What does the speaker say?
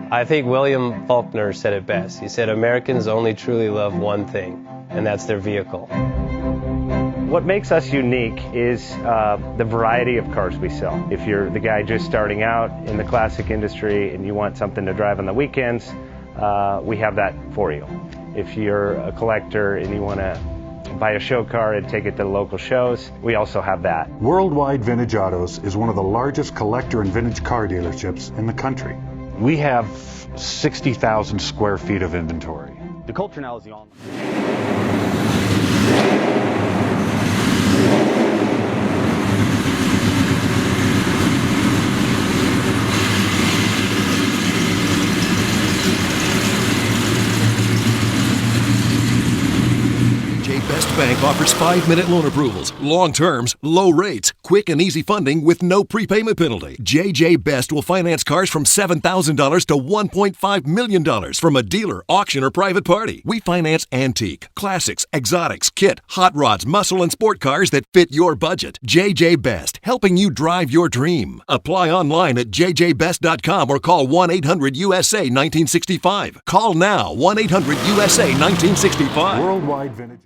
I think William Faulkner said it best. He said, Americans only truly love one thing, and that's their vehicle. What makes us unique is the variety of cars we sell. If you're the guy just starting out in the classic industry and you want something to drive on the weekends, we have that for you. If you're a collector and you want to buy a show car and take it to the local shows, we also have that. Worldwide Vintage Autos is one of the largest collector and vintage car dealerships in the country. We have 60,000 square feet of inventory. The culture now is the online. Best Bank offers 5-minute loan approvals, long terms, low rates, quick and easy funding with no prepayment penalty. JJ Best will finance cars from $7,000 to $1.5 million from a dealer, auction, or private party. We finance antique, classics, exotics, kit, hot rods, muscle, and sport cars that fit your budget. JJ Best, helping you drive your dream. Apply online at jjbest.com or call 1-800-USA-1965. Call now, 1-800-USA-1965. Worldwide Vintage.